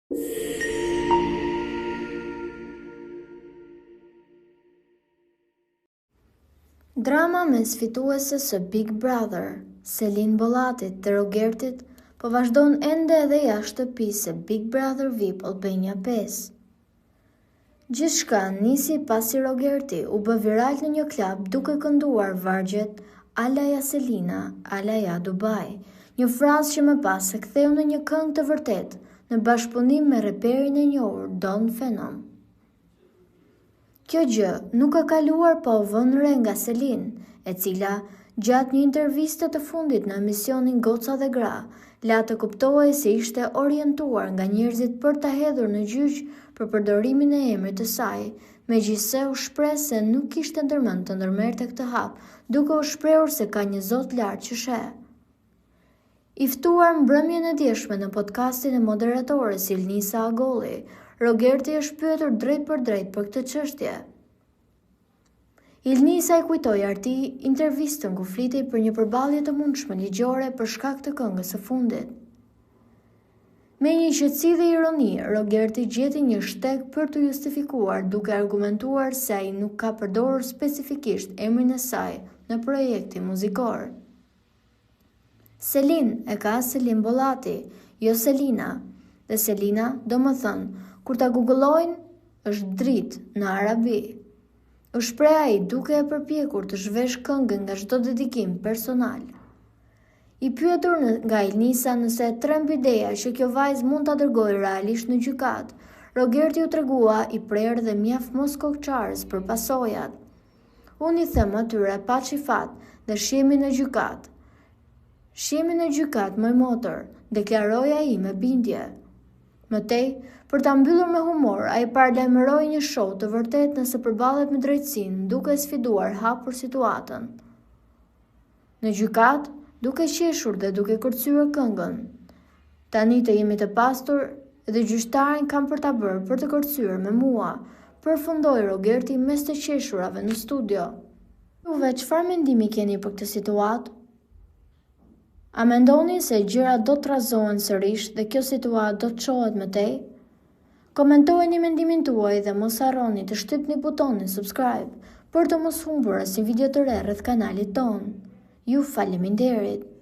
Drama mes fituese së Big Brother, Selin Bollatit dhe Rogertit, po vazhdon ende edhe jashtë shtëpisë së Big Brother VIP Albania 5. Gjithçka nisi pasi Rogerti u bë viral në një klub duke kënduar vargjet Alaja Selina, Alaja Dubai, një frazë që më pas e ktheu në një këngë të vërtetë në bashkëpunim me reperin e njohur Don Phenom. Kjo gjë nuk ka kaluar pa u vënë re nga Selin, e cila gjatë një interviste të fundit në emisionin Goca dhe Gra, la të kuptohej se ishte orientuar nga njerëzit për ta hedhur në gjyq për përdorimin e emrit të saj, megjithse u shpreh se nuk kishte ndërmend të ndërmerrte këtë hap, duke u shprehur se ka një Zot lart që sheh. I ftuar mbrëmjen e djeshme në podcastin e moderatores Ilnisa Agolli, Rogerti është pyetur drejt për drejt për këtë çështje. Ilnisa i kujtoi Arti intervistën ku flitej për një përballje të mundshme ligjore për shkak të këngës së fundit. Me një qetësi dhe ironi, Rogerti gjeti një shteg për të justifikuar duke argumentuar se ai nuk ka përdorur specifikisht emrin e saj në projektin muzikor. Selin e ka Selin Bollati, jo Selina, dhe Selina do më thënë, kur ta googlojnë, është dritë në arabi. U shpreh ai duke e përpjekur të zhvesh këngën nga çdo dedikim personal. I pyetur nga Ilnisa nëse e tremb ideja që kjo vajzë mund ta dërgojë realisht në gjykat, Rogerti u tregua i prerë dhe mjaft mos kokçarës për pasojat. Unë i them atyre paçi fat dhe shihemi në gjykat. Shihemi në gjykat, moj motor, deklaroi ai me bindje. Mëtej, për ta mbyllur me humor, ai paralajmëroi një show të vërtet nëse përballet me drejtsinë, duke sfiduar hapur situatën. Në gjykat, duke qeshur dhe duke kërcyer këngën. Tani të jemi të pastur dhe gjyqtarin kam për ta bërë për të kërcyer me mua, përfundoi Rogerti mes të qeshurave në studio. Juve çfarë mendimi keni për këtë situatë? A mendoni se gjërat do të rrazohen sërish dhe kjo situatë do të çohet më tej? Komentojeni mendimin tuaj dhe mos harroni të shtypni butonin subscribe për të mos humbur asnjë video të re rreth kanalit ton. Ju faleminderit!